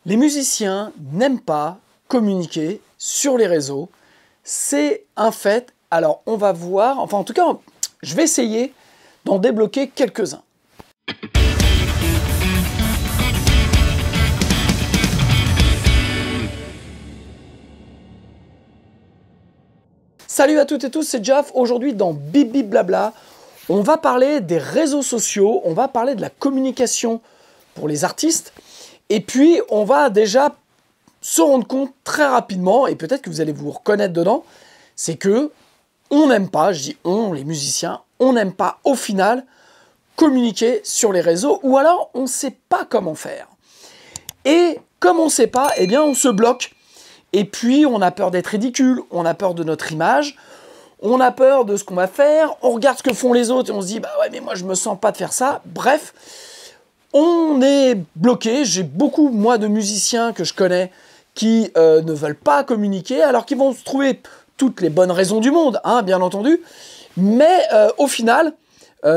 Les musiciens n'aiment pas communiquer sur les réseaux. C'est un fait. Alors, on va voir. Enfin, en tout cas, je vais essayer d'en débloquer quelques-uns. Salut à toutes et tous, c'est Jaf. Aujourd'hui, dans Bip Bip Blabla, on va parler des réseaux sociaux, on va parler de la communication pour les artistes. Et puis, on va déjà se rendre compte très rapidement, et peut-être que vous allez vous reconnaître dedans, c'est que on n'aime pas, je dis on, les musiciens, on n'aime pas au final communiquer sur les réseaux, ou alors on ne sait pas comment faire. Et comme on ne sait pas, eh bien on se bloque. Et puis on a peur d'être ridicule, on a peur de notre image, on a peur de ce qu'on va faire, on regarde ce que font les autres et on se dit bah ouais mais moi je me sens pas de faire ça. Bref, on est bloqué. J'ai beaucoup moi de musiciens que je connais qui ne veulent pas communiquer alors qu'ils vont se trouver toutes les bonnes raisons du monde, hein, bien entendu, mais au final ils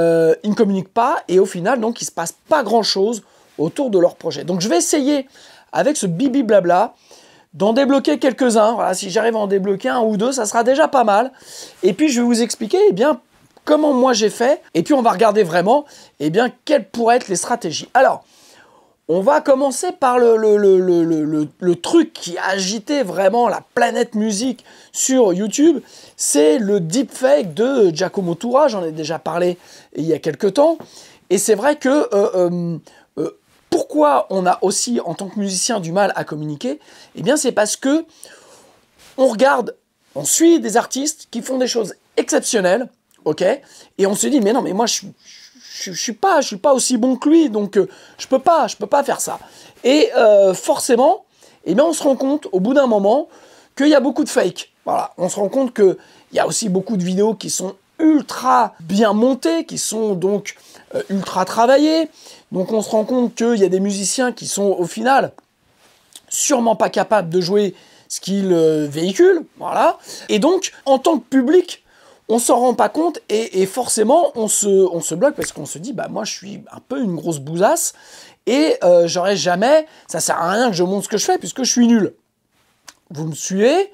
ne communiquent pas et au final donc il se passe pas grand chose autour de leur projet. Donc je vais essayer avec ce bibi blabla d'en débloquer quelques-uns. Voilà, si j'arrive à en débloquer un ou deux, ça sera déjà pas mal. Et puis, je vais vous expliquer eh bien, comment moi j'ai fait. Et puis, on va regarder vraiment eh bien, quelles pourraient être les stratégies. Alors, on va commencer par le truc qui a agité vraiment la planète musique sur YouTube. C'est le deepfake de Giacomo Turra. J'en ai déjà parlé il y a quelques temps. Et c'est vrai que... pourquoi on a aussi, en tant que musicien, du mal à communiquer? Eh bien, c'est parce que on regarde, on suit des artistes qui font des choses exceptionnelles, ok? Et on se dit, mais non, mais moi, je suis pas aussi bon que lui, donc je peux pas faire ça. Et forcément, eh bien, on se rend compte, au bout d'un moment, qu'il y a beaucoup de fake. Voilà, on se rend compte qu'il y a aussi beaucoup de vidéos qui sont ultra bien montées, qui sont donc ultra travaillées. Donc on se rend compte qu'il y a des musiciens qui sont au final sûrement pas capables de jouer ce qu'ils véhiculent, voilà. Et donc en tant que public, on s'en rend pas compte et forcément on se bloque parce qu'on se dit bah moi je suis un peu une grosse bousasse et j'aurais jamais, ça sert à rien que je montre ce que je fais puisque je suis nul. Vous me suivez?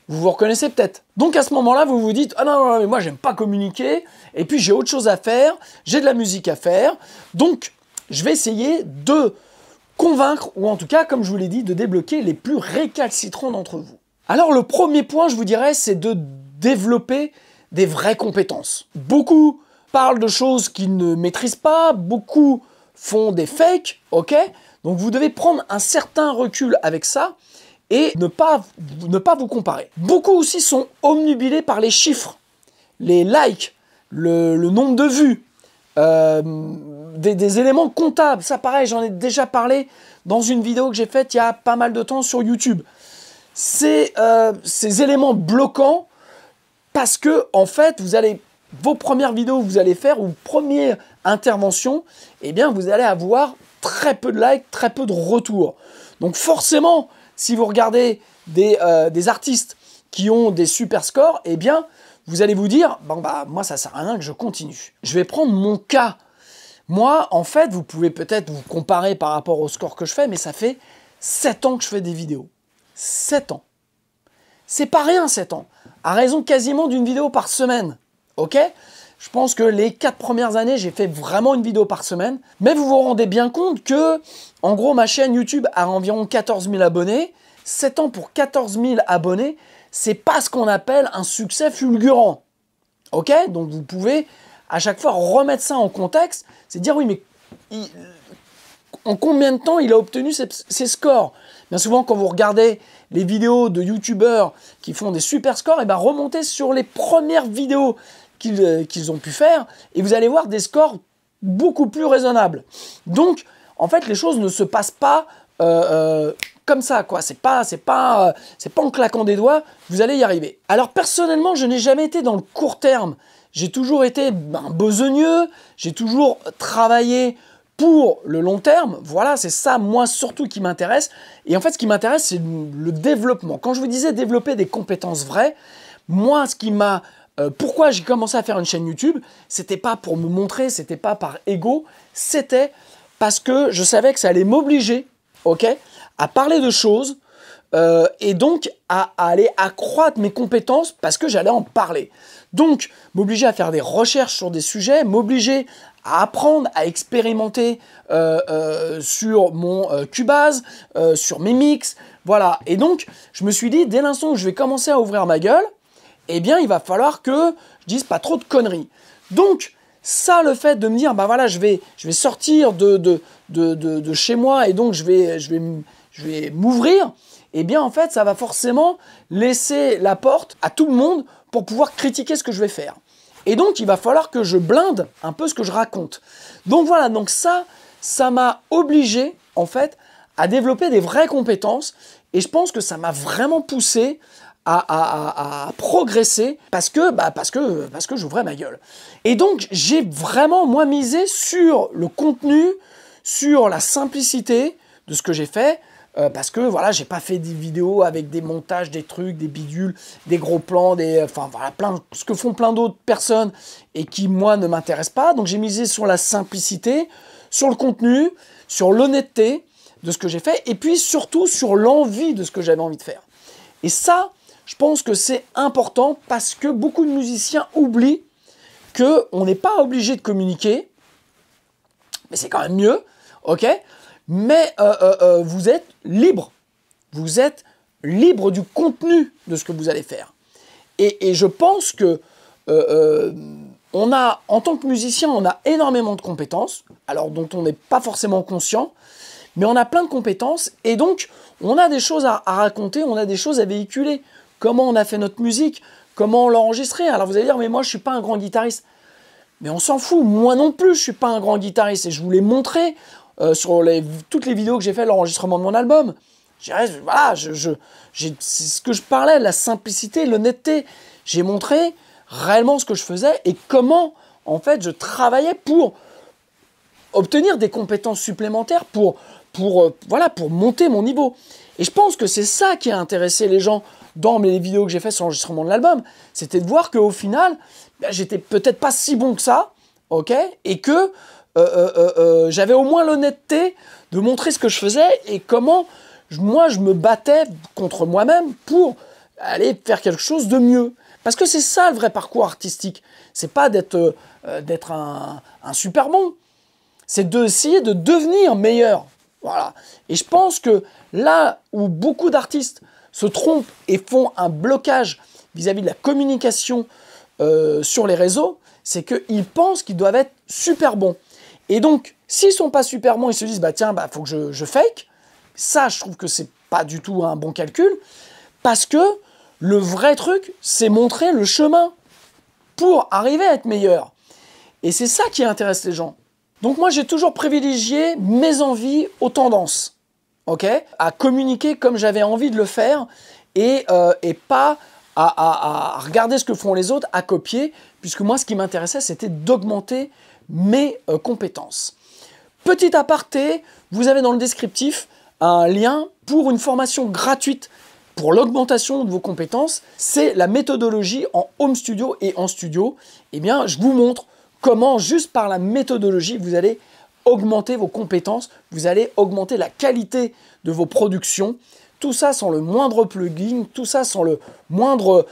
Vous vous reconnaissez peut-être. Donc à ce moment-là, vous vous dites « Ah non, mais moi j'aime pas communiquer, et puis j'ai autre chose à faire, j'ai de la musique à faire, donc je vais essayer de convaincre, ou en tout cas, comme je vous l'ai dit, de débloquer les plus récalcitrants d'entre vous. » Alors le premier point, je vous dirais, c'est de développer des vraies compétences. Beaucoup parlent de choses qu'ils ne maîtrisent pas, beaucoup font des fakes, ok? Donc vous devez prendre un certain recul avec ça, et ne pas vous comparer. Beaucoup aussi sont omnubilés par les chiffres, les likes, le nombre de vues, des éléments comptables. Ça pareil, j'en ai déjà parlé dans une vidéo que j'ai faite il y a pas mal de temps sur YouTube. Ces éléments bloquants parce que en fait, vos premières vidéos que vous allez faire ou première intervention, eh bien vous allez avoir très peu de likes, très peu de retours. Donc forcément, si vous regardez des artistes qui ont des super scores, eh bien, vous allez vous dire, bon, bah, moi, ça sert à rien que je continue. Je vais prendre mon cas. Moi, en fait, vous pouvez peut-être vous comparer par rapport au score que je fais, mais ça fait 7 ans que je fais des vidéos. 7 ans. C'est pas rien, 7 ans. À raison quasiment d'une vidéo par semaine. Ok ? Je pense que les 4 premières années, j'ai fait vraiment une vidéo par semaine. Mais vous vous rendez bien compte que, en gros, ma chaîne YouTube a environ 14 000 abonnés. 7 ans pour 14 000 abonnés, c'est pas ce qu'on appelle un succès fulgurant. Ok? Donc vous pouvez à chaque fois remettre ça en contexte. C'est dire, oui, mais en combien de temps il a obtenu ces scores? Bien souvent, quand vous regardez les vidéos de youtubeurs qui font des super scores, et ben remontez sur les premières vidéos qu'ils ont pu faire, et vous allez voir des scores beaucoup plus raisonnables. Donc, en fait, les choses ne se passent pas comme ça, quoi. C'est pas en claquant des doigts, vous allez y arriver. Alors, personnellement, je n'ai jamais été dans le court terme. J'ai toujours été besogneux, j'ai toujours travaillé pour le long terme. Voilà, c'est ça, moi, surtout, qui m'intéresse. Et en fait, ce qui m'intéresse, c'est le développement. Quand je vous disais développer des compétences vraies, moi, ce qui m'a... pourquoi j'ai commencé à faire une chaîne YouTube, c'était pas pour me montrer, c'était pas par ego, c'était parce que je savais que ça allait m'obliger, ok, à parler de choses et donc à aller accroître mes compétences parce que j'allais en parler. Donc, m'obliger à faire des recherches sur des sujets, m'obliger à apprendre, à expérimenter sur mon Cubase, sur mes mix, voilà. Et donc, je me suis dit, dès l'instant où je vais commencer à ouvrir ma gueule, eh bien, il va falloir que je dise pas trop de conneries. Donc, ça, le fait de me dire, bah voilà, je vais sortir de chez moi et donc je vais m'ouvrir, eh bien, en fait, ça va forcément laisser la porte à tout le monde pour pouvoir critiquer ce que je vais faire. Et donc, il va falloir que je blinde un peu ce que je raconte. Donc voilà, donc ça m'a obligé, en fait, à développer des vraies compétences. Et je pense que ça m'a vraiment poussé à progresser parce que j'ouvrais ma gueule. Et donc, j'ai vraiment, moi, misé sur le contenu, sur la simplicité de ce que j'ai fait. Parce que voilà, j'ai pas fait des vidéos avec des montages, des trucs, des bidules, des gros plans, enfin voilà, ce que font plein d'autres personnes et qui moi ne m'intéressent pas. Donc j'ai misé sur la simplicité, sur le contenu, sur l'honnêteté de ce que j'ai fait et puis surtout sur l'envie de ce que j'avais envie de faire. Et ça, je pense que c'est important parce que beaucoup de musiciens oublient qu'on n'est pas obligé de communiquer, mais c'est quand même mieux, ok ? Mais vous êtes libre. Vous êtes libre du contenu de ce que vous allez faire. Et je pense que on a, en tant que musicien, on a énormément de compétences, alors dont on n'est pas forcément conscient, mais on a plein de compétences, et donc on a des choses à raconter, on a des choses à véhiculer. Comment on a fait notre musique, comment on l'a enregistrée. Alors vous allez dire, mais moi je ne suis pas un grand guitariste. Mais on s'en fout, moi non plus je ne suis pas un grand guitariste, et je vous l'ai montré. Sur toutes les vidéos que j'ai fait l'enregistrement de mon album. Voilà, c'est ce que je parlais, la simplicité, l'honnêteté. J'ai montré réellement ce que je faisais et comment, en fait, je travaillais pour obtenir des compétences supplémentaires pour monter mon niveau. Et je pense que c'est ça qui a intéressé les gens dans les vidéos que j'ai fait sur l'enregistrement de l'album. C'était de voir qu'au final, j'étais peut-être pas si bon que ça, ok, et que j'avais au moins l'honnêteté de montrer ce que je faisais et comment moi je me battais contre moi-même pour aller faire quelque chose de mieux. Parce que c'est ça le vrai parcours artistique. C'est pas d'être un super bon. C'est d'essayer de devenir meilleur. Voilà. Et je pense que là où beaucoup d'artistes se trompent et font un blocage vis-à-vis de la communication sur les réseaux, c'est qu'ils pensent qu'ils doivent être super bons. Et donc, s'ils sont pas super bons, ils se disent, bah tiens, faut que je fake. Ça, je trouve que c'est pas du tout un bon calcul, parce que le vrai truc, c'est montrer le chemin pour arriver à être meilleur. Et c'est ça qui intéresse les gens. Donc moi, j'ai toujours privilégié mes envies aux tendances, ok ? À communiquer comme j'avais envie de le faire, et pas à regarder ce que font les autres, à copier, puisque moi, ce qui m'intéressait, c'était d'augmenter mes compétences. Petit aparté, vous avez dans le descriptif un lien pour une formation gratuite pour l'augmentation de vos compétences. C'est la méthodologie en home studio et en studio. Eh bien, je vous montre comment, juste par la méthodologie, vous allez augmenter vos compétences, vous allez augmenter la qualité de vos productions. Tout ça sans le moindre plugin, tout ça sans le moindre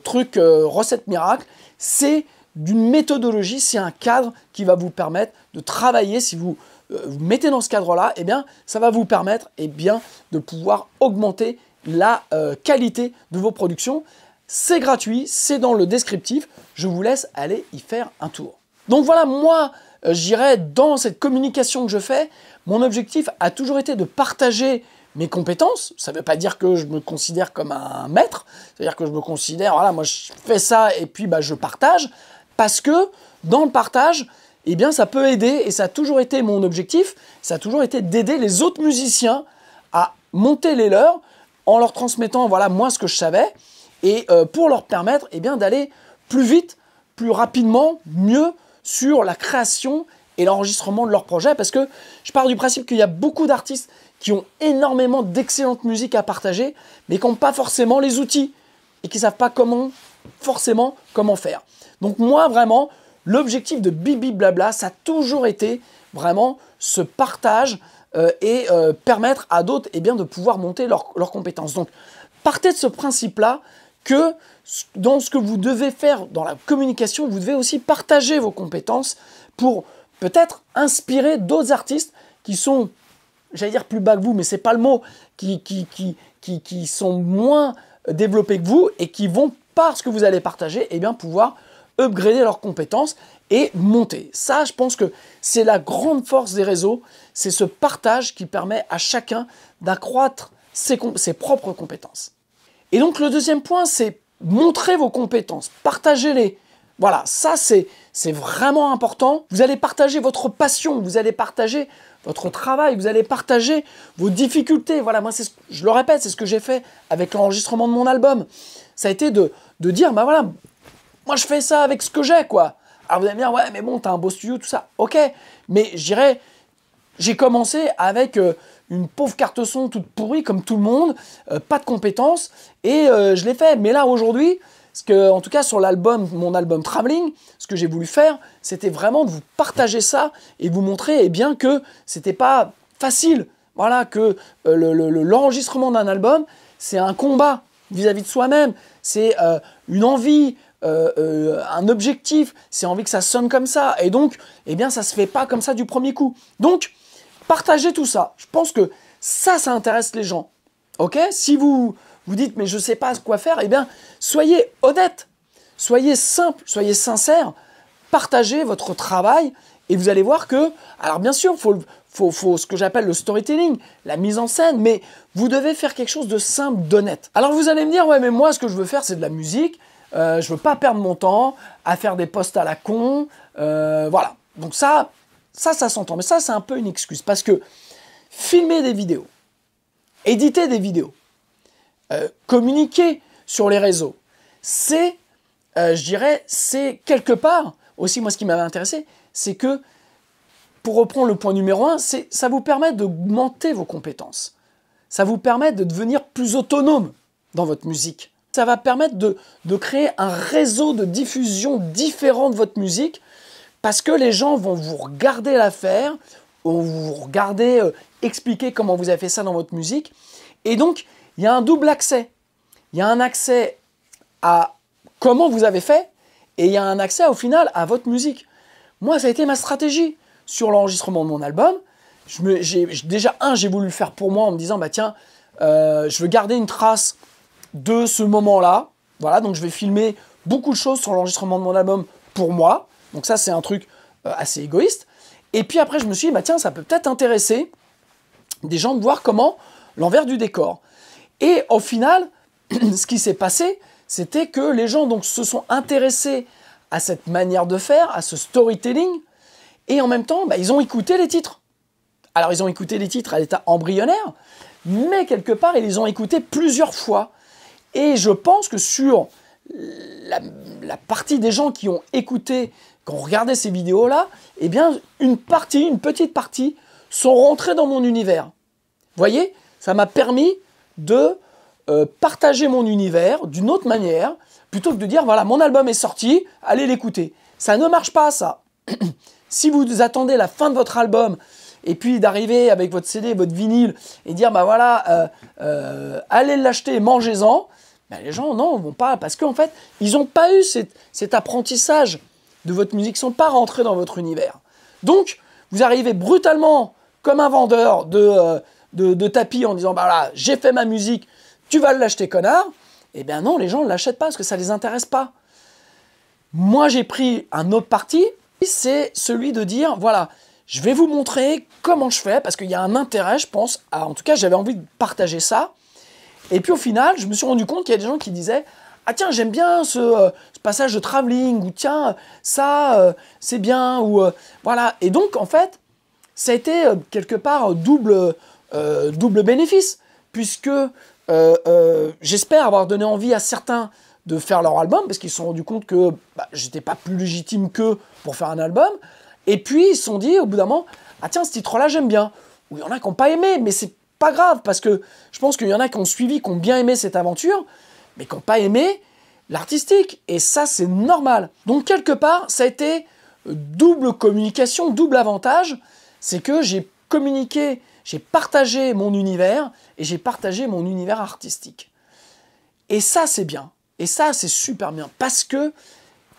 truc recette miracle. C'est d'une méthodologie, c'est un cadre qui va vous permettre de travailler. Si vous vous mettez dans ce cadre-là, eh bien, ça va vous permettre de pouvoir augmenter la qualité de vos productions. C'est gratuit, c'est dans le descriptif. Je vous laisse aller y faire un tour. Donc voilà, moi, j'irai dans cette communication que je fais. Mon objectif a toujours été de partager mes compétences. Ça ne veut pas dire que je me considère comme un maître. C'est-à-dire que je me considère, voilà, moi je fais ça et puis je partage. Parce que dans le partage, eh bien, ça peut aider, et ça a toujours été mon objectif, ça a toujours été d'aider les autres musiciens à monter les leurs en leur transmettant, voilà, moi, ce que je savais, et pour leur permettre d'aller plus vite, plus rapidement, mieux sur la création et l'enregistrement de leur projet, parce que je pars du principe qu'il y a beaucoup d'artistes qui ont énormément d'excellente musique à partager, mais qui n'ont pas forcément les outils, et qui ne savent pas forcément comment faire. Donc moi, vraiment, l'objectif de Bibi Blabla, ça a toujours été vraiment ce partage et permettre à d'autres de pouvoir monter leurs compétences. Donc, partez de ce principe-là que dans ce que vous devez faire dans la communication, vous devez aussi partager vos compétences pour peut-être inspirer d'autres artistes qui sont, j'allais dire plus bas que vous, mais c'est pas le mot, qui sont moins développés que vous et qui vont, par ce que vous allez partager, pouvoir upgrader leurs compétences et monter. Ça, je pense que c'est la grande force des réseaux, c'est ce partage qui permet à chacun d'accroître ses propres compétences. Et donc le deuxième point, c'est montrer vos compétences, partagez-les. Voilà, ça c'est vraiment important. Vous allez partager votre passion, vous allez partager votre travail, vous allez partager vos difficultés. Voilà, moi, je le répète, c'est ce que j'ai fait avec l'enregistrement de mon album. Ça a été de dire, bah voilà, moi je fais ça avec ce que j'ai, quoi. Alors vous allez me dire, ouais, mais bon, t'as un beau studio, tout ça. Ok, mais je dirais, j'ai commencé avec une pauvre carte son toute pourrie, comme tout le monde, pas de compétences, et je l'ai fait. Mais là, aujourd'hui, en tout cas sur mon album Traveling, ce que j'ai voulu faire, c'était vraiment de vous partager ça et vous montrer que c'était pas facile. Voilà, que l'enregistrement d'un album, c'est un combat vis-à-vis de soi-même, c'est une envie, un objectif, c'est envie que ça sonne comme ça, et donc, ça se fait pas comme ça du premier coup. Donc, partagez tout ça. Je pense que ça intéresse les gens. Ok ? Si vous dites, mais je ne sais pas quoi faire, soyez honnête, soyez simple, soyez sincère, partagez votre travail et vous allez voir que, alors bien sûr, faut ce que j'appelle le storytelling, la mise en scène, mais vous devez faire quelque chose de simple, d'honnête. Alors vous allez me dire, ouais, mais moi, ce que je veux faire, c'est de la musique, je veux pas perdre mon temps à faire des posts à la con, voilà. Donc ça s'entend, mais ça, c'est un peu une excuse, parce que filmer des vidéos, éditer des vidéos, communiquer sur les réseaux, c'est, je dirais, c'est quelque part, aussi moi ce qui m'avait intéressé, c'est que, pour reprendre le point numéro 1, ça vous permet d'augmenter vos compétences. Ça vous permet de devenir plus autonome dans votre musique. Ça va permettre de créer un réseau de diffusion différent de votre musique, parce que les gens vont vous regarder la faire, vont vous regarder expliquer comment vous avez fait ça dans votre musique. Et donc, il y a un double accès. Il y a un accès à comment vous avez fait et il y a un accès au final à votre musique. Moi, ça a été ma stratégie sur l'enregistrement de mon album. Déjà, j'ai voulu le faire pour moi en me disant, bah tiens, je veux garder une trace de ce moment-là. Voilà, donc je vais filmer beaucoup de choses sur l'enregistrement de mon album pour moi. Donc ça, c'est un truc assez égoïste. Et puis après, je me suis dit, bah tiens, ça peut peut-être intéresser des gens de voir comment l'envers du décor. Et au final, ce qui s'est passé, c'était que les gens donc, se sont intéressés à cette manière de faire, à ce storytelling, et en même temps, bah, ils ont écouté les titres. Alors, ils ont écouté les titres à l'état embryonnaire, mais quelque part, ils les ont écoutés plusieurs fois. Et je pense que sur la partie des gens qui ont écouté, qui ont regardé ces vidéos-là, une petite partie, sont rentrés dans mon univers. Vous voyez, ça m'a permis de partager mon univers d'une autre manière, plutôt que de dire, voilà, mon album est sorti, allez l'écouter. Ça ne marche pas, ça. Si vous attendez la fin de votre album, et puis d'arriver avec votre CD, votre vinyle, et dire, bah voilà, allez l'acheter, mangez-en, ben les gens, non, vont pas, parce qu'en fait, ils n'ont pas eu cet apprentissage de votre musique, ils ne sont pas rentrés dans votre univers. Donc, vous arrivez brutalement, comme un vendeur de tapis, en disant, bah voilà, j'ai fait ma musique, tu vas l'acheter, connard. Eh bien non, les gens ne l'achètent pas, parce que ça ne les intéresse pas. Moi, j'ai pris un autre parti, c'est celui de dire, voilà, je vais vous montrer comment je fais, parce qu'il y a un intérêt, je pense, en tout cas, j'avais envie de partager ça. Et puis au final, je me suis rendu compte qu'il y a des gens qui disaient, ah tiens, j'aime bien ce passage de travelling, ou tiens, ça, c'est bien, ou voilà. Et donc, en fait, ça a été quelque part double bénéfice, puisque j'espère avoir donné envie à certains de faire leur album, parce qu'ils se sont rendus compte que j'étais pas plus légitime qu'eux pour faire un album. Et puis, ils se sont dit, au bout d'un moment, ah tiens, ce titre-là, j'aime bien. Ou il y en a qui n'ont pas aimé, mais c'est pas grave, parce que je pense qu'il y en a qui ont suivi, qui ont bien aimé cette aventure, mais qui n'ont pas aimé l'artistique. Et ça, c'est normal. Donc, quelque part, ça a été double communication, double avantage. C'est que j'ai communiqué j'ai partagé mon univers et j'ai partagé mon univers artistique. Et ça, c'est bien. Et ça, c'est super bien. Parce que,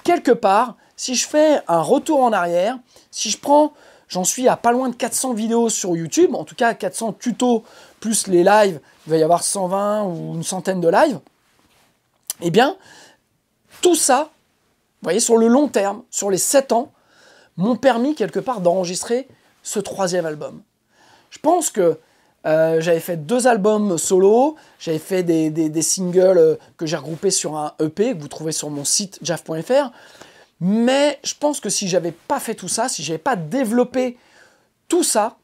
quelque part, si je fais un retour en arrière, si je prends, j'en suis à pas loin de 400 vidéos sur YouTube, en tout cas 400 tutos plus les lives, il va y avoir 120 ou une centaine de lives, eh bien, tout ça, vous voyez, sur le long terme, sur les 7 ans, m'ont permis quelque part d'enregistrer ce 3e album. Je pense que j'avais fait 2 albums solo, j'avais fait des singles que j'ai regroupés sur un EP que vous trouvez sur mon site jaf.fr, mais je pense que si j'avais pas fait tout ça, si j'avais pas développé tout ça,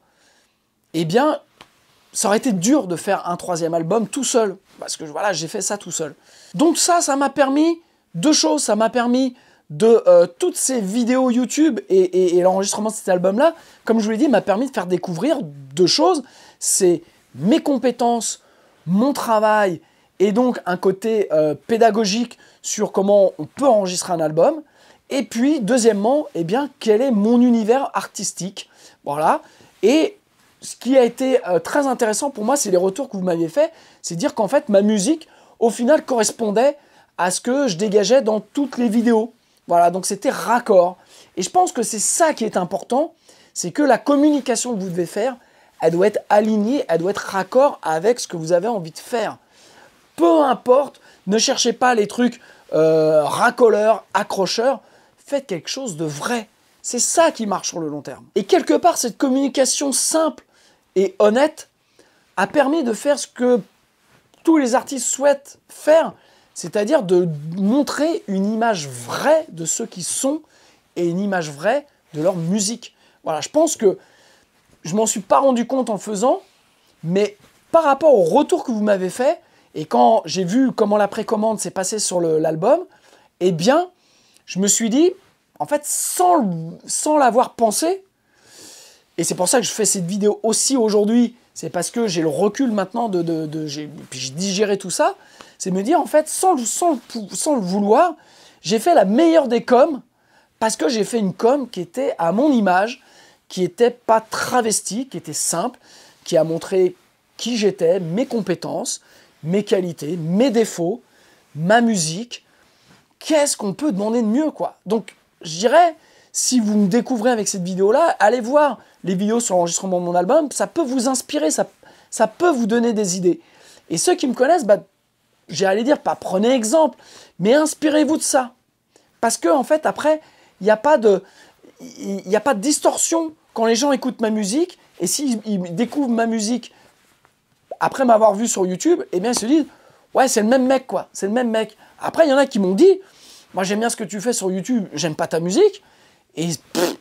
eh bien, ça aurait été dur de faire un 3e album tout seul, parce que voilà, j'ai fait ça tout seul. Donc ça m'a permis 2 choses, ça m'a permis de toutes ces vidéos YouTube et l'enregistrement de cet album-là, comme je vous l'ai dit, m'a permis de faire découvrir 2 choses. C'est mes compétences, mon travail, et donc un côté pédagogique sur comment on peut enregistrer un album. Et puis, deuxièmement, eh bien, quel est mon univers artistique. Voilà. Et ce qui a été très intéressant pour moi, c'est les retours que vous m'aviez fait. C'est dire qu'en fait, ma musique, au final, correspondait à ce que je dégageais dans toutes les vidéos. Voilà, donc c'était raccord. Et je pense que c'est ça qui est important, c'est que la communication que vous devez faire, elle doit être alignée, elle doit être raccord avec ce que vous avez envie de faire. Peu importe, ne cherchez pas les trucs racoleurs, accrocheurs, faites quelque chose de vrai. C'est ça qui marche sur le long terme. Et quelque part, cette communication simple et honnête a permis de faire ce que tous les artistes souhaitent faire, c'est-à-dire de montrer une image vraie de ceux qui sont et une image vraie de leur musique. Voilà, je pense que je m'en suis pas rendu compte en le faisant, mais par rapport au retour que vous m'avez fait, et quand j'ai vu comment la précommande s'est passée sur l'album, eh bien, je me suis dit, en fait, sans l'avoir pensé, et c'est pour ça que je fais cette vidéo aussi aujourd'hui, c'est parce que j'ai le recul maintenant, puis j'ai digéré tout ça, c'est me dire, en fait, sans le vouloir, j'ai fait la meilleure des coms, parce que j'ai fait une com qui était à mon image, qui n'était pas travestie, qui était simple, qui a montré qui j'étais, mes compétences, mes qualités, mes défauts, ma musique. Qu'est-ce qu'on peut demander de mieux, quoi? Donc, je dirais, si vous me découvrez avec cette vidéo-là, allez voir les vidéos sur l'enregistrement de mon album, ça peut vous inspirer, ça peut vous donner des idées. Et ceux qui me connaissent, bah, j'allais dire, pas prenez exemple, mais inspirez-vous de ça. Parce que, en fait, après, il n'y a pas de distorsion quand les gens écoutent ma musique, et s'ils découvrent ma musique après m'avoir vu sur YouTube, eh bien, ils se disent, ouais, c'est le même mec, quoi, c'est le même mec. Après, il y en a qui m'ont dit, moi, j'aime bien ce que tu fais sur YouTube, j'aime pas ta musique, et il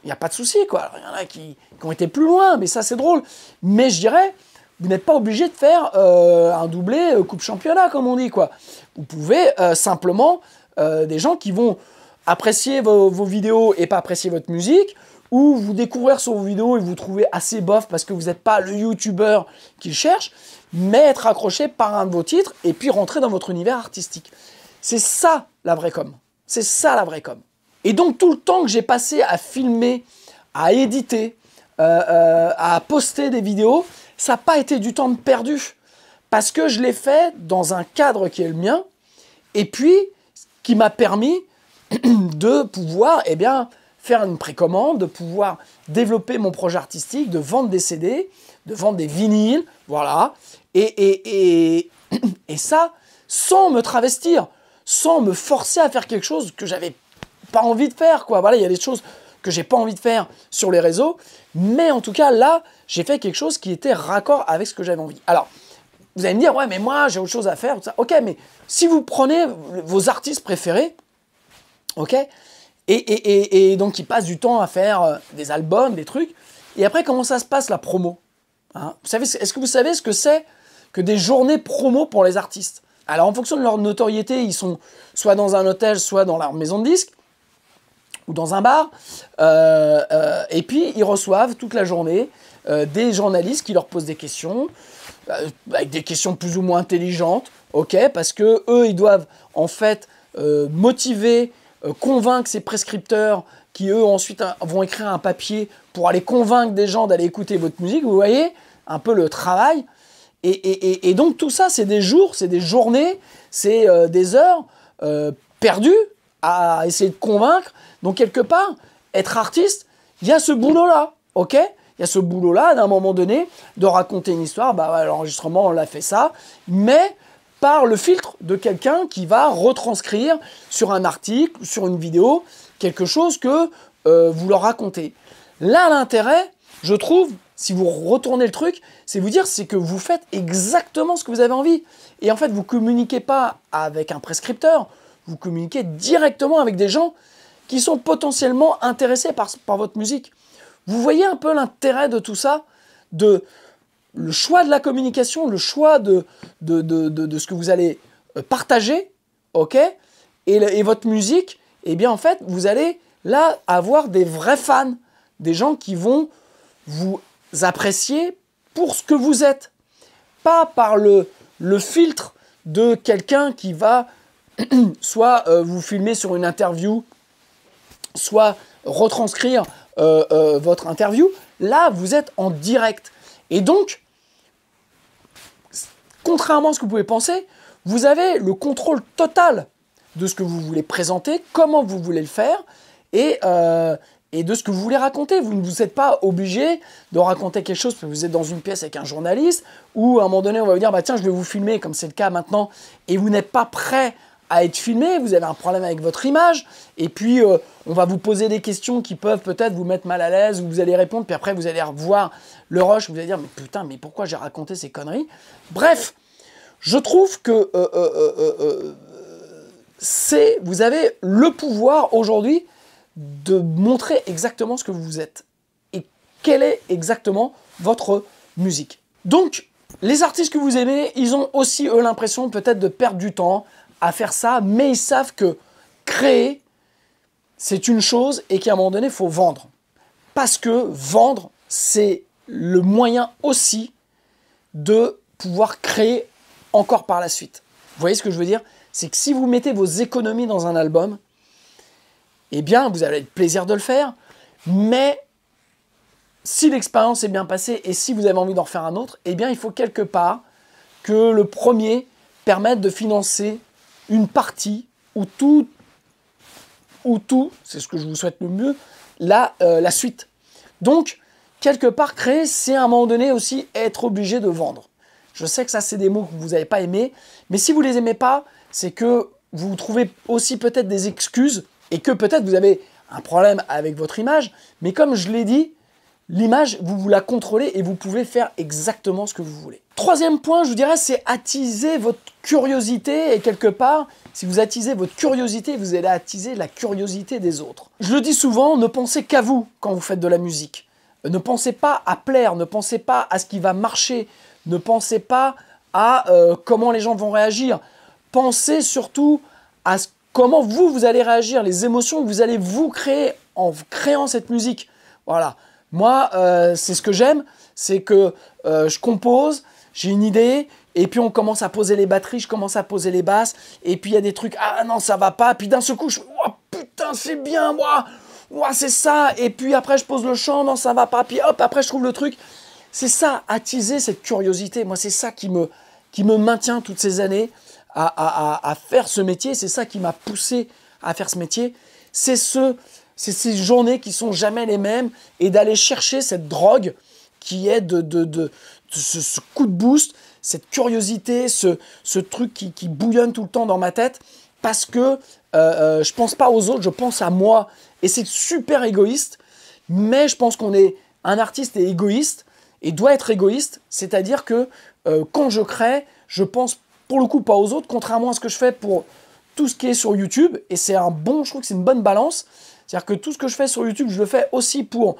n'y a pas de souci, quoi. Il y en a qui ont été plus loin, mais ça, c'est drôle. Mais je dirais, vous n'êtes pas obligé de faire un doublé coupe championnat, comme on dit, quoi. Vous pouvez simplement, des gens qui vont apprécier vos vidéos et pas apprécier votre musique, ou vous découvrir sur vos vidéos et vous trouvez assez bof parce que vous n'êtes pas le youtubeur qu'ils cherchent, mais être accroché par un de vos titres et puis rentrer dans votre univers artistique. C'est ça la vraie com. C'est ça la vraie com. Et donc tout le temps que j'ai passé à filmer, à éditer, à poster des vidéos, ça n'a pas été du temps perdu. Parce que je l'ai fait dans un cadre qui est le mien, et puis qui m'a permis de pouvoir faire une précommande, de pouvoir développer mon projet artistique, de vendre des CD, de vendre des vinyles, voilà. Et ça, sans me travestir, sans me forcer à faire quelque chose que j'avais pas envie de faire, quoi. Voilà, il y a des choses que j'ai pas envie de faire sur les réseaux, mais en tout cas, là, j'ai fait quelque chose qui était raccord avec ce que j'avais envie. Alors, vous allez me dire, ouais, mais moi, j'ai autre chose à faire, tout ça. Ok, mais si vous prenez vos artistes préférés, ok, et donc ils passent du temps à faire des albums, des trucs, et après, comment ça se passe, la promo, hein? Est-ce que vous savez ce que c'est que des journées promo pour les artistes? Alors, en fonction de leur notoriété, ils sont soit dans un hôtel, soit dans leur maison de disques, ou dans un bar, et puis ils reçoivent toute la journée des journalistes qui leur posent des questions, avec des questions plus ou moins intelligentes, ok, parce que eux, ils doivent en fait motiver, convaincre ces prescripteurs qui eux ensuite vont écrire un papier pour aller convaincre des gens d'aller écouter votre musique, vous voyez. un peu le travail. Et donc tout ça, c'est des jours, c'est des journées, c'est des heures perdues à essayer de convaincre. Donc quelque part, être artiste, il y a ce boulot-là, ok? Il y a ce boulot-là, d'un moment donné, de raconter une histoire. Bah, l'enregistrement, on l'a fait ça, mais par le filtre de quelqu'un qui va retranscrire sur un article, sur une vidéo, quelque chose que vous leur racontez. Là, l'intérêt, je trouve, si vous retournez le truc, c'est vous dire, c'est que vous faites exactement ce que vous avez envie. Et en fait, vous ne communiquez pas avec un prescripteur, vous communiquez directement avec des gens qui sont potentiellement intéressés par votre musique. Vous voyez un peu l'intérêt de tout ça, de le choix de la communication, le choix de ce que vous allez partager, ok, et votre musique, eh bien en fait, vous allez là avoir des vrais fans, des gens qui vont vous apprécier pour ce que vous êtes, pas par le filtre de quelqu'un qui va soit vous filmer sur une interview, soit retranscrire votre interview. Là, vous êtes en direct. Et donc, contrairement à ce que vous pouvez penser, vous avez le contrôle total de ce que vous voulez présenter, comment vous voulez le faire, et de ce que vous voulez raconter. Vous ne vous êtes pas obligé de raconter quelque chose parce que vous êtes dans une pièce avec un journaliste, ou à un moment donné, on va vous dire, bah, tiens, je vais vous filmer, comme c'est le cas maintenant, et vous n'êtes pas prêt à être filmé, vous avez un problème avec votre image, et puis on va vous poser des questions qui peuvent peut-être vous mettre mal à l'aise, ou vous allez répondre, puis après vous allez revoir le rush, vous allez dire, mais putain, mais pourquoi j'ai raconté ces conneries? Bref, je trouve que vous avez le pouvoir aujourd'hui de montrer exactement ce que vous êtes, et quelle est exactement votre musique. Donc, les artistes que vous aimez, ils ont aussi, eux, l'impression peut-être de perdre du temps à faire ça, mais ils savent que créer, c'est une chose et qu'à un moment donné, il faut vendre. Parce que vendre, c'est le moyen aussi de pouvoir créer encore par la suite. Vous voyez ce que je veux dire? C'est que si vous mettez vos économies dans un album, eh bien, vous avez le plaisir de le faire, mais si l'expérience est bien passée et si vous avez envie d'en refaire un autre, eh bien, il faut quelque part que le premier permette de financer une partie ou tout, c'est ce que je vous souhaite le mieux, la suite. Donc, quelque part, créer, c'est à un moment donné aussi être obligé de vendre. Je sais que ça, c'est des mots que vous n'avez pas aimés, mais si vous ne les aimez pas, c'est que vous trouvez aussi peut-être des excuses et que peut-être vous avez un problème avec votre image, mais comme je l'ai dit, l'image, vous la contrôlez et vous pouvez faire exactement ce que vous voulez. Troisième point, je vous dirais, c'est attiser votre curiosité. Et quelque part, si vous attisez votre curiosité, vous allez attiser la curiosité des autres. Je le dis souvent, ne pensez qu'à vous quand vous faites de la musique. Ne pensez pas à plaire, ne pensez pas à ce qui va marcher, ne pensez pas à comment les gens vont réagir. Pensez surtout à comment vous allez réagir, les émotions que vous allez vous créer en créant cette musique. Voilà. Moi, c'est ce que j'aime, c'est que je compose, j'ai une idée, et puis on commence à poser les batteries, je commence à poser les basses, et puis il y a des trucs, ah non, ça va pas, puis d'un seul coup, oh putain, c'est bien, moi, c'est ça, et puis après je pose le chant, non, ça va pas, puis hop, après je trouve le truc. C'est ça, attiser cette curiosité, moi c'est ça qui me maintient toutes ces années à faire ce métier, c'est ça qui m'a poussé à faire ce métier, c'est ces journées qui sont jamais les mêmes et d'aller chercher cette drogue qui est ce coup de boost, cette curiosité, ce truc qui bouillonne tout le temps dans ma tête parce que je pense pas aux autres, je pense à moi. Et c'est super égoïste, mais je pense un artiste est égoïste et doit être égoïste, c'est-à-dire que quand je crée, je pense pour le coup pas aux autres, contrairement à ce que je fais pour tout ce qui est sur YouTube, et je trouve que c'est une bonne balance. C'est-à-dire que tout ce que je fais sur YouTube, je le fais aussi pour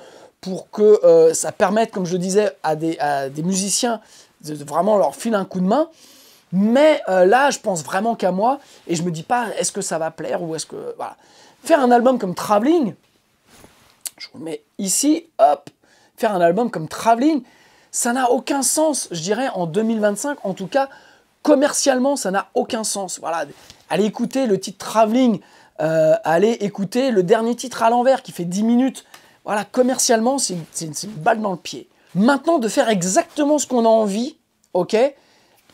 que ça permette, comme je le disais, à des musiciens de vraiment leur filer un coup de main. Mais là, je pense vraiment qu'à moi et je me dis pas est-ce que ça va plaire ou est-ce que... Voilà. Faire un album comme Traveling, je vous le mets ici, hop, faire un album comme Traveling, ça n'a aucun sens, je dirais, en 2025. En tout cas, commercialement, ça n'a aucun sens. Voilà. Allez écouter le titre Traveling, allez écouter le dernier titre à l'envers qui fait 10 minutes. Voilà, commercialement, c'est une balle dans le pied. maintenant de faire exactement ce qu'on a envie, ok?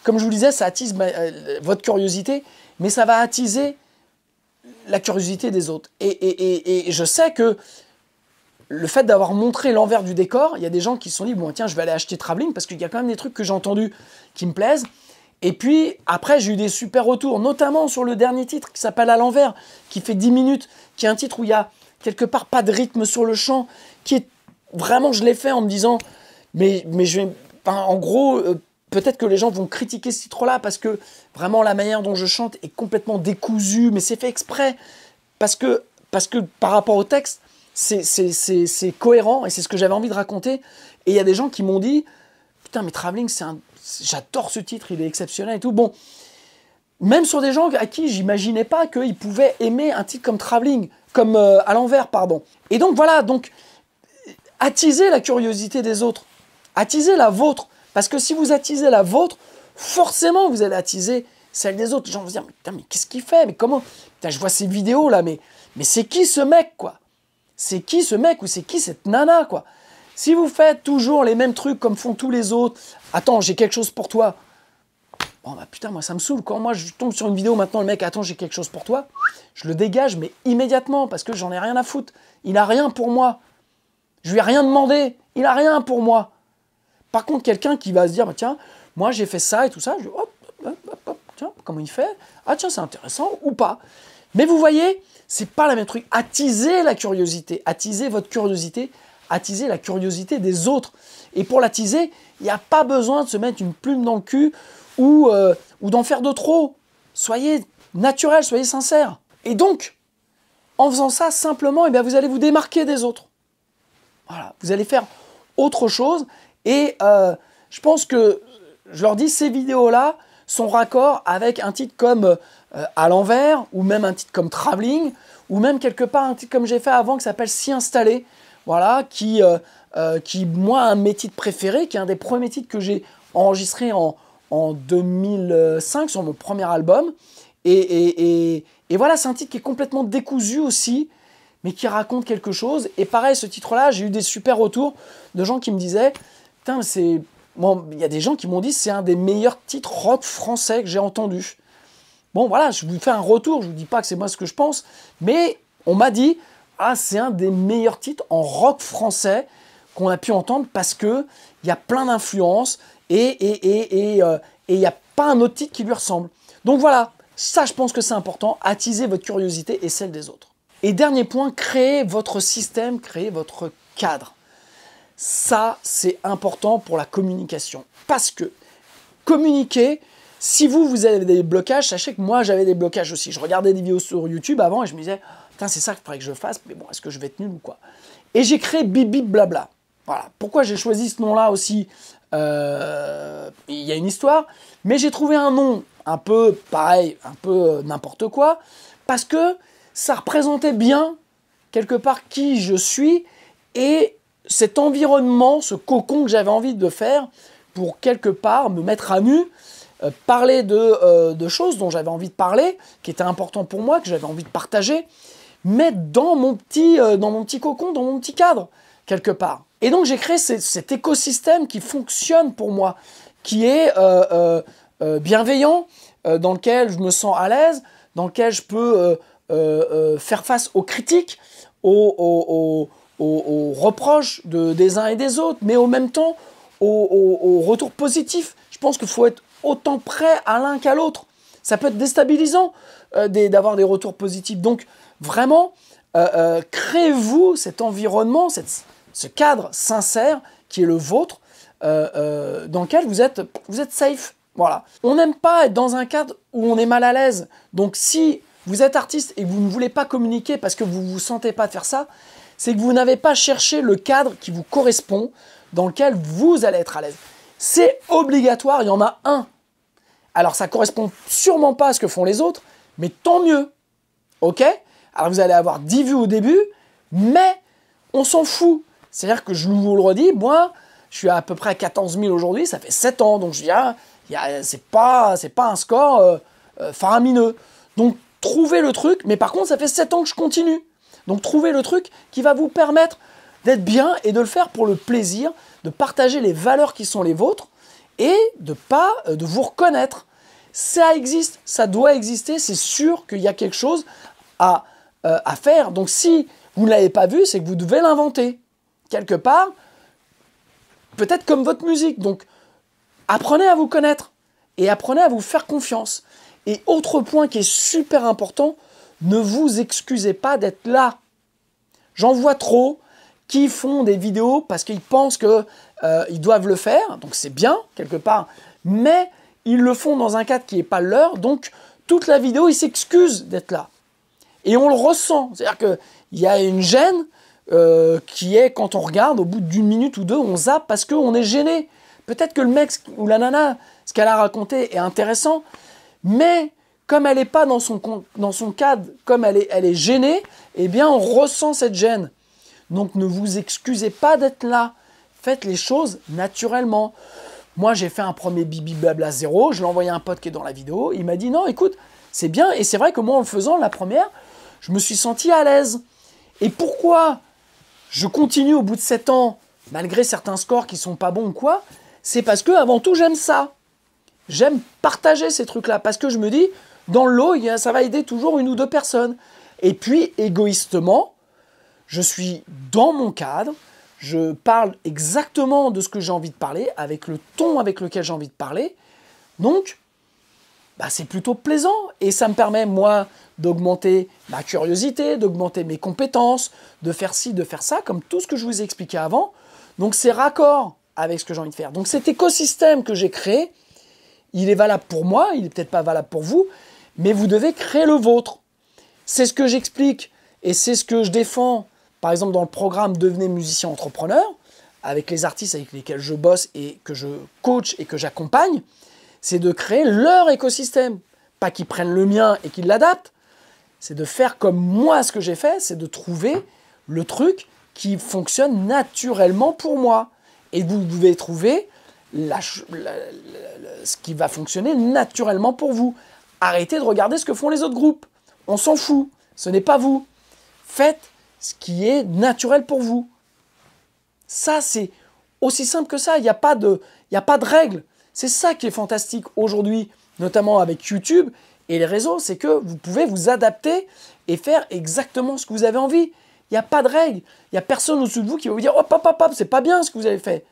Comme je vous le disais, ça attise votre curiosité, mais ça va attiser la curiosité des autres. Et je sais que le fait d'avoir montré l'envers du décor, il y a des gens qui se sont dit, bon tiens, je vais aller acheter Travelling, parce qu'il y a quand même des trucs que j'ai entendus qui me plaisent. Et puis, après, j'ai eu des super retours, notamment sur le dernier titre qui s'appelle À l'envers, qui fait 10 minutes, qui est un titre où il y a quelque part pas de rythme sur le chant, qui est vraiment, je l'ai fait en me disant, mais je vais, enfin, en gros, peut-être que les gens vont critiquer ce titre-là parce que vraiment la manière dont je chante est complètement décousue, mais c'est fait exprès parce que par rapport au texte, c'est cohérent et c'est ce que j'avais envie de raconter. Et il y a des gens qui m'ont dit, putain, mais Travelling, j'adore ce titre, il est exceptionnel et tout. Bon, même sur des gens à qui j'imaginais pas qu'ils pouvaient aimer un titre comme Travelling, comme À l'envers, pardon. Et donc voilà, donc attisez la curiosité des autres, attisez la vôtre. Parce que si vous attisez la vôtre, forcément vous allez attiser celle des autres. Les gens vont se dire, mais putain, mais qu'est-ce qu'il fait? Mais comment? Putain, je vois ces vidéos là, mais c'est qui ce mec, quoi? C'est qui ce mec ou c'est qui cette nana, quoi? Si vous faites toujours les mêmes trucs comme font tous les autres, attends, j'ai quelque chose pour toi. Bon bah putain, moi ça me saoule. Quand moi je tombe sur une vidéo maintenant, le mec, attends, j'ai quelque chose pour toi, je le dégage, mais immédiatement, parce que j'en ai rien à foutre. Il a rien pour moi. Je lui ai rien demandé. Il a rien pour moi. Par contre, quelqu'un qui va se dire, bah, tiens, moi j'ai fait ça et tout ça, je dis, hop, tiens, comment il fait? Ah tiens, c'est intéressant ou pas. Mais vous voyez, c'est pas le même truc. Attisez la curiosité, attisez votre curiosité, attisez la curiosité des autres. Et pour l'attiser, il n'y a pas besoin de se mettre une plume dans le cul ou d'en faire de trop. Soyez naturel, soyez sincère. Et donc, en faisant ça, simplement, eh bien, vous allez vous démarquer des autres. Voilà, vous allez faire autre chose. Et je pense que, je leur dis, ces vidéos-là sont raccord avec un titre comme À l'envers, ou même un titre comme Travelling, ou même quelque part un titre comme j'ai fait avant qui s'appelle S'y installer, voilà, qui moi, un de mes titres préférés, qui est un des premiers titres que j'ai enregistré en 2005 sur mon premier album. Et voilà, c'est un titre qui est complètement décousu aussi, mais qui raconte quelque chose. Et pareil, ce titre-là, j'ai eu des super retours de gens qui me disaient, putain, c'est... Bon, il y a des gens qui m'ont dit c'est un des meilleurs titres rock français que j'ai entendu. Bon, voilà, je vous fais un retour, je vous dis pas que c'est moi ce que je pense, mais on m'a dit, ah, c'est un des meilleurs titres en rock français qu'on a pu entendre parce que il y a plein d'influences et il n'y a pas un autre titre qui lui ressemble. Donc voilà, ça je pense que c'est important, attiser votre curiosité et celle des autres. Et dernier point, créez votre système, créez votre cadre. Ça, c'est important pour la communication. Parce que communiquer, si vous avez des blocages, sachez que moi, j'avais des blocages aussi. Je regardais des vidéos sur YouTube avant et je me disais, putain, c'est ça qu'il faudrait que je fasse, mais bon, est-ce que je vais être nul ou quoi? Et j'ai créé Bip Bip Blabla. Voilà. Pourquoi j'ai choisi ce nom-là aussi? Il y a une histoire, mais j'ai trouvé un nom un peu pareil, un peu n'importe quoi, parce que ça représentait bien, quelque part, qui je suis et cet environnement, ce cocon que j'avais envie de faire pour quelque part me mettre à nu, parler de choses dont j'avais envie de parler, qui étaient importants pour moi, que j'avais envie de partager, mais dans mon petit cocon, dans mon petit cadre, quelque part. Et donc j'ai créé cet écosystème qui fonctionne pour moi, qui est bienveillant, dans lequel je me sens à l'aise, dans lequel je peux faire face aux critiques, aux reproches des uns et des autres, mais en même temps aux retours positifs. Je pense qu'il faut être autant prêt à l'un qu'à l'autre. Ça peut être déstabilisant d'avoir des retours positifs. Donc vraiment, créez-vous cet environnement, ce cadre sincère qui est le vôtre, dans lequel vous êtes safe. Voilà. On n'aime pas être dans un cadre où on est mal à l'aise. Donc si vous êtes artiste et que vous ne voulez pas communiquer parce que vous ne vous sentez pas de faire ça, c'est que vous n'avez pas cherché le cadre qui vous correspond, dans lequel vous allez être à l'aise. C'est obligatoire, il y en a un. Alors ça ne correspond sûrement pas à ce que font les autres, mais tant mieux. Ok? Alors vous allez avoir 10 vues au début, mais on s'en fout. C'est-à-dire que je vous le redis, moi, je suis à peu près à 14 000 aujourd'hui, ça fait 7 ans, donc je dis, c'est pas un score faramineux. Donc trouvez le truc, mais par contre ça fait 7 ans que je continue. Donc trouvez le truc qui va vous permettre d'être bien et de le faire pour le plaisir, de partager les valeurs qui sont les vôtres et de vous reconnaître. Ça existe, ça doit exister, c'est sûr qu'il y a quelque chose à faire. Donc si vous ne l'avez pas vu, c'est que vous devez l'inventer. Quelque part, peut-être comme votre musique. Donc apprenez à vous connaître et apprenez à vous faire confiance. Et autre point qui est super important, ne vous excusez pas d'être là. J'en vois trop qui font des vidéos parce qu'ils pensent qu'ils doivent le faire, donc c'est bien quelque part, mais ils le font dans un cadre qui n'est pas le leur, donc toute la vidéo, ils s'excusent d'être là. Et on le ressent, c'est-à-dire qu'il y a une gêne qui est quand on regarde, au bout d'une minute ou deux, on zappe parce qu'on est gêné. Peut-être que le mec ou la nana, ce qu'elle a raconté est intéressant, mais comme elle n'est pas dans son cadre, comme elle est gênée, eh bien on ressent cette gêne. Donc ne vous excusez pas d'être là. Faites les choses naturellement. Moi j'ai fait un premier Bibi Blabla 0, je l'ai envoyé à un pote qui est dans la vidéo, il m'a dit non écoute, c'est bien, et c'est vrai que moi en le faisant la première, je me suis senti à l'aise. Et pourquoi je continue au bout de 7 ans, malgré certains scores qui sont pas bons ou quoi, c'est parce que avant tout j'aime ça. J'aime partager ces trucs-là, parce que je me dis, dans le lot, ça va aider toujours une ou deux personnes. Et puis, égoïstement, je suis dans mon cadre, je parle exactement de ce que j'ai envie de parler, avec le ton avec lequel j'ai envie de parler. Donc, c'est plutôt plaisant. Et ça me permet, moi, d'augmenter ma curiosité, d'augmenter mes compétences, de faire ci, de faire ça, comme tout ce que je vous ai expliqué avant. Donc, c'est raccord avec ce que j'ai envie de faire. Donc, cet écosystème que j'ai créé, il est valable pour moi, il n'est peut-être pas valable pour vous, mais vous devez créer le vôtre. C'est ce que j'explique et c'est ce que je défends, par exemple dans le programme Devenez musicien entrepreneur, avec les artistes avec lesquels je bosse et que je coach et que j'accompagne, c'est de créer leur écosystème. Pas qu'ils prennent le mien et qu'ils l'adaptent, c'est de faire comme moi ce que j'ai fait, c'est de trouver le truc qui fonctionne naturellement pour moi. Et vous devez trouver ce qui va fonctionner naturellement pour vous. Arrêtez de regarder ce que font les autres groupes. On s'en fout. Ce n'est pas vous. Faites ce qui est naturel pour vous. Ça, c'est aussi simple que ça. Il n'y a pas de règles. C'est ça qui est fantastique aujourd'hui, notamment avec YouTube et les réseaux, c'est que vous pouvez vous adapter et faire exactement ce que vous avez envie. Il n'y a pas de règles. Il n'y a personne au-dessus de vous qui va vous dire « Hop, hop, hop, hop, c'est pas bien ce que vous avez fait. »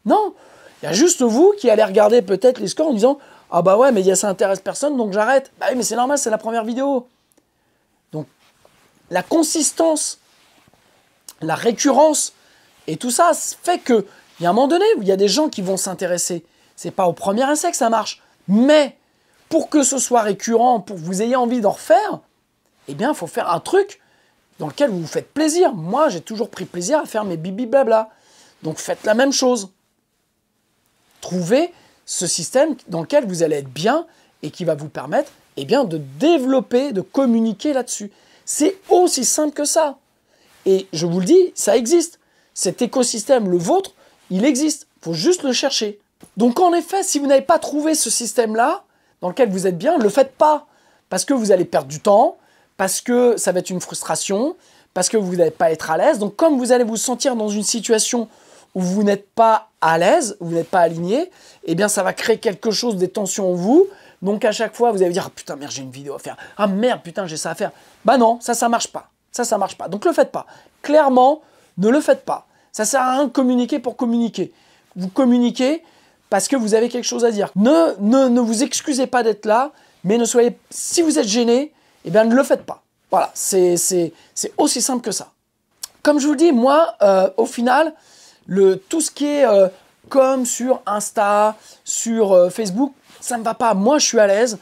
Non, il y a juste vous qui allez regarder peut-être les scores en disant « Ah bah ouais, mais ça intéresse personne, donc j'arrête. » Bah oui, mais c'est normal, c'est la première vidéo. Donc, la consistance, la récurrence et tout ça fait qu'il y a un moment donné où il y a des gens qui vont s'intéresser. C'est pas au premier essai que ça marche. Mais pour que ce soit récurrent, pour que vous ayez envie d'en refaire, eh bien, il faut faire un truc dans lequel vous vous faites plaisir. Moi, j'ai toujours pris plaisir à faire mes bibi blabla. Donc, faites la même chose. Trouvez ce système dans lequel vous allez être bien et qui va vous permettre de développer, de communiquer là-dessus. C'est aussi simple que ça. Et je vous le dis, ça existe. Cet écosystème, le vôtre, il existe. Il faut juste le chercher. Donc en effet, si vous n'avez pas trouvé ce système-là, dans lequel vous êtes bien, ne le faites pas. Parce que vous allez perdre du temps, parce que ça va être une frustration, parce que vous n'allez pas être à l'aise. Donc comme vous allez vous sentir dans une situation où vous n'êtes pas à l'aise, où vous n'êtes pas aligné, eh bien ça va créer quelque chose, des tensions en vous. Donc à chaque fois, vous allez dire « Ah putain, merde, j'ai une vidéo à faire. Ah merde, putain, j'ai ça à faire. » Bah non, ça marche pas. Ça marche pas. Donc le faites pas. Clairement, ne le faites pas. Ça sert à rien de communiquer pour communiquer. Vous communiquez parce que vous avez quelque chose à dire. Ne vous excusez pas d'être là, mais si vous êtes gêné, eh bien ne le faites pas. Voilà, c'est aussi simple que ça. Comme je vous le dis, moi, au final, tout ce qui est comme sur Insta, sur Facebook, ça ne me va pas. Moi, je suis à l'aise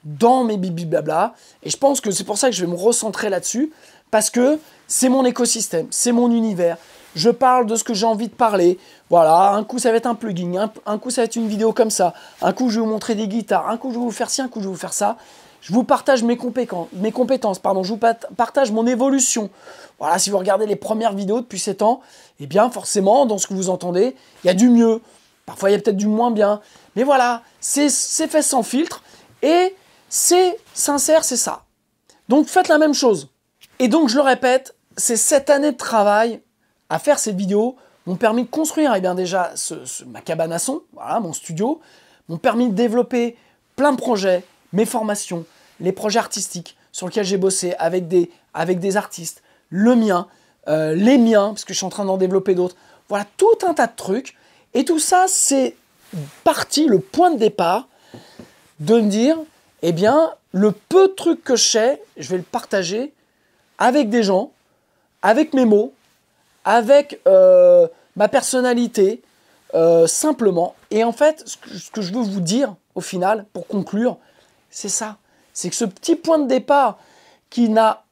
dans mes bibi blabla. Et je pense que c'est pour ça que je vais me recentrer là-dessus. Parce que c'est mon écosystème, c'est mon univers. Je parle de ce que j'ai envie de parler. Voilà, un coup ça va être un plugin, un coup ça va être une vidéo comme ça. Un coup je vais vous montrer des guitares, un coup je vais vous faire ci, un coup je vais vous faire ça. Je vous partage mes compétences, je vous partage mon évolution. Voilà, si vous regardez les premières vidéos depuis 7 ans, eh bien forcément, dans ce que vous entendez, il y a du mieux. Parfois, il y a peut-être du moins bien. Mais voilà, c'est fait sans filtre et c'est sincère, c'est ça. Donc faites la même chose. Et donc, je le répète, c'est cette année de travail à faire cette vidéo. m'ont permis de construire eh bien, déjà ma cabane à son, voilà, mon studio, m'ont permis de développer plein de projets, mes formations, les projets artistiques sur lesquels j'ai bossé avec des artistes, le mien, les miens, parce que je suis en train d'en développer d'autres. Voilà, tout un tas de trucs. Et tout ça, c'est parti, le point de départ, de me dire, eh bien, le peu de trucs que je sais, je vais le partager avec des gens, avec mes mots, avec ma personnalité, simplement. Et en fait, ce que je veux vous dire, au final, pour conclure, c'est ça. C'est que ce petit point de départ qui n'a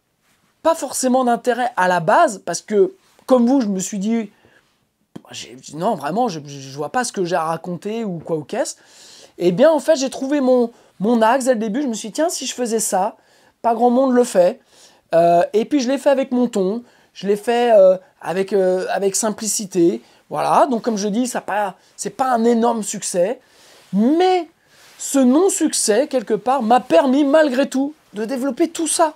pas forcément d'intérêt à la base, parce que, comme vous, je me suis dit, non, vraiment, je ne vois pas ce que j'ai à raconter ou quoi ou qu'est-ce. Eh bien, en fait, j'ai trouvé mon axe dès le début. Je me suis dit, tiens, si je faisais ça, pas grand monde le fait. Et puis, je l'ai fait avec mon ton. Je l'ai fait avec simplicité. Voilà, donc comme je dis, c'est pas un énorme succès. Mais ce non-succès, quelque part, m'a permis, malgré tout, de développer tout ça.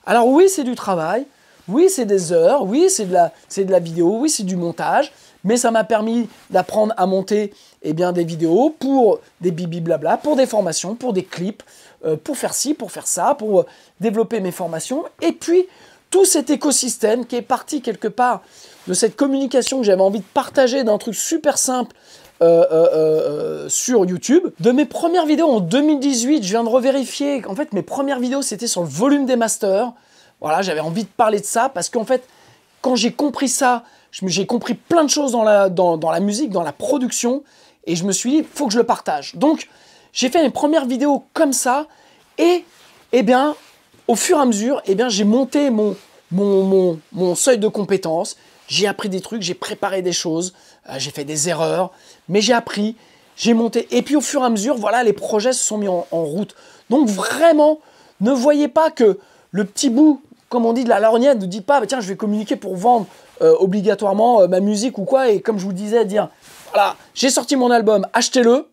Alors oui, c'est du travail. Oui, c'est des heures, oui, c'est de la vidéo, oui, c'est du montage, mais ça m'a permis d'apprendre à monter eh bien, des vidéos pour des bibi blabla, pour des formations, pour des clips, pour faire ci, pour faire ça, pour développer mes formations. Et puis, tout cet écosystème qui est parti quelque part de cette communication que j'avais envie de partager d'un truc super simple sur YouTube. De mes premières vidéos en 2018, je viens de revérifier, en fait, mes premières vidéos, c'était sur le volume des masters. Voilà, j'avais envie de parler de ça parce qu'en fait, quand j'ai compris ça, j'ai compris plein de choses dans la musique, dans la production, et je me suis dit, il faut que je le partage. Donc, j'ai fait mes premières vidéos comme ça, et eh bien, au fur et à mesure, eh bien, j'ai monté mon seuil de compétences, j'ai appris des trucs, j'ai préparé des choses, j'ai fait des erreurs, mais j'ai appris, j'ai monté, et puis au fur et à mesure, voilà, les projets se sont mis en route. Donc vraiment, ne voyez pas que le petit bout, comme on dit, de la lorgnette, ne dites pas, bah, tiens, je vais communiquer pour vendre obligatoirement ma musique ou quoi, et comme je vous disais, dire, voilà, j'ai sorti mon album, achetez-le,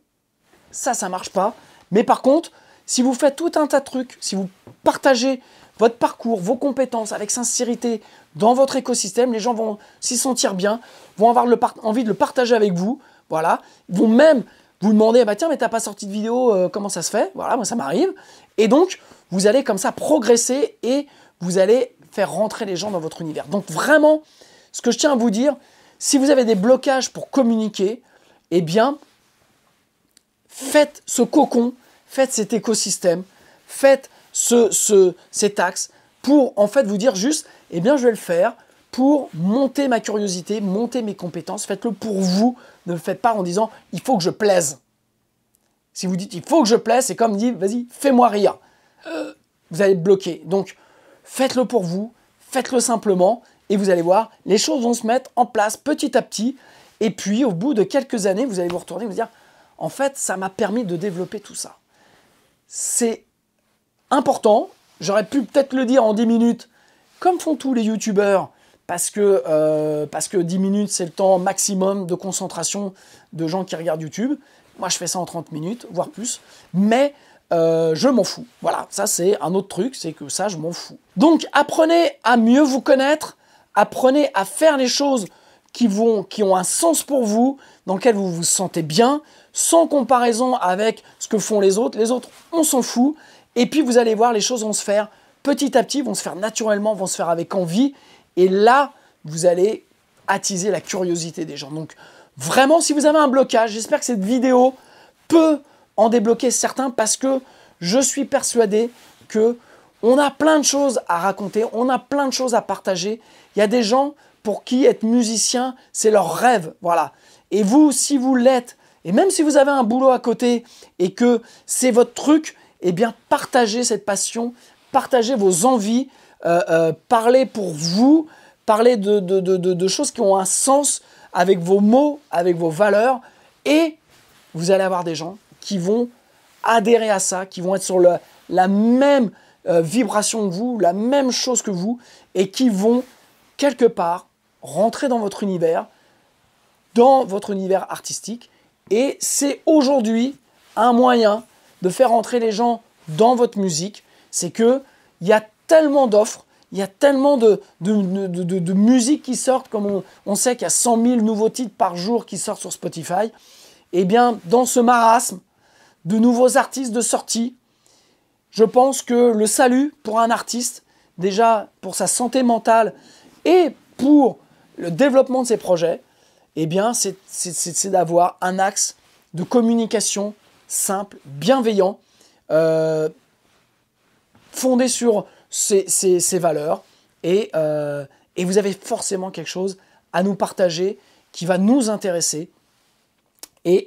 ça marche pas. Mais par contre, si vous faites tout un tas de trucs, si vous partagez votre parcours, vos compétences avec sincérité dans votre écosystème, les gens vont s'y sentir bien, vont avoir envie de le partager avec vous, voilà, ils vont même vous demander, bah tiens, mais t'as pas sorti de vidéo, comment ça se fait? Voilà, moi ça m'arrive. Et donc, vous allez comme ça progresser et vous allez faire rentrer les gens dans votre univers. Donc vraiment, ce que je tiens à vous dire, si vous avez des blocages pour communiquer, eh bien, faites ce cocon, faites cet écosystème, faites cet axe pour en fait vous dire juste, eh bien je vais le faire pour monter ma curiosité, monter mes compétences, faites-le pour vous, ne le faites pas en disant, il faut que je plaise. Si vous dites, il faut que je plaise, c'est comme dire, vas-y, fais-moi rire. Vous allez être bloqué. Donc, faites-le pour vous, faites-le simplement, et vous allez voir, les choses vont se mettre en place petit à petit, et puis au bout de quelques années, vous allez vous retourner et vous dire, en fait, ça m'a permis de développer tout ça. C'est important, j'aurais pu peut-être le dire en 10 minutes, comme font tous les youtubeurs, parce que 10 minutes, c'est le temps maximum de concentration de gens qui regardent YouTube. Moi, je fais ça en 30 minutes, voire plus, mais je m'en fous. Voilà, ça c'est un autre truc, c'est que ça, je m'en fous. Donc, apprenez à mieux vous connaître, apprenez à faire les choses qui ont un sens pour vous, dans lesquelles vous vous sentez bien, sans comparaison avec ce que font les autres. Les autres, on s'en fout. Et puis, vous allez voir, les choses vont se faire petit à petit, vont se faire naturellement, vont se faire avec envie. Et là, vous allez attiser la curiosité des gens. Donc, vraiment, si vous avez un blocage, j'espère que cette vidéo peut en débloquer certains parce que je suis persuadé que on a plein de choses à raconter, on a plein de choses à partager. Il y a des gens pour qui être musicien, c'est leur rêve. Voilà. Et vous, si vous l'êtes, et même si vous avez un boulot à côté et que c'est votre truc, eh bien, partagez cette passion, partagez vos envies, parlez pour vous, parlez de choses qui ont un sens avec vos mots, avec vos valeurs, et vous allez avoir des gens qui vont adhérer à ça, qui vont être sur la même vibration que vous, la même chose que vous, et qui vont, quelque part, rentrer dans votre univers artistique. Et c'est aujourd'hui un moyen de faire entrer les gens dans votre musique. C'est qu'il y a tellement d'offres, il y a tellement de musique qui sortent, comme on sait qu'il y a 100 000 nouveaux titres par jour qui sortent sur Spotify. Eh bien, dans ce marasme de nouveaux artistes de sortie, je pense que le salut pour un artiste, déjà pour sa santé mentale et pour le développement de ses projets, eh bien, c'est d'avoir un axe de communication simple, bienveillant, fondé sur ses valeurs. Et vous avez forcément quelque chose à nous partager qui va nous intéresser. Et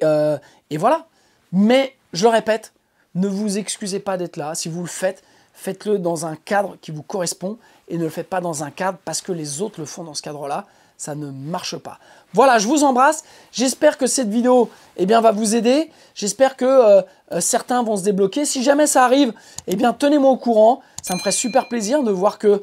voilà. Mais, je le répète, ne vous excusez pas d'être là. Si vous le faites, faites-le dans un cadre qui vous correspond et ne le faites pas dans un cadre parce que les autres le font dans ce cadre-là. Ça ne marche pas. Voilà, je vous embrasse. J'espère que cette vidéo va vous aider. J'espère que certains vont se débloquer. Si jamais ça arrive, tenez-moi au courant. Ça me ferait super plaisir de voir que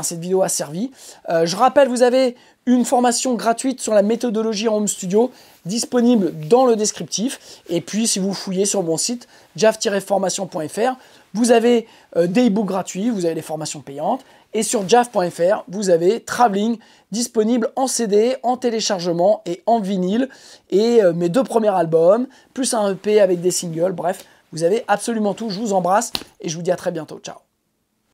cette vidéo a servi. Je rappelle, vous avez une formation gratuite sur la méthodologie en home studio disponible dans le descriptif. Et puis, si vous fouillez sur mon site jav-formation.fr, vous avez des e-books gratuits, vous avez des formations payantes. Et sur jav.fr, vous avez Traveling disponible en CD, en téléchargement et en vinyle. Et mes 2 premiers albums, plus un EP avec des singles. Bref, vous avez absolument tout. Je vous embrasse et je vous dis à très bientôt. Ciao.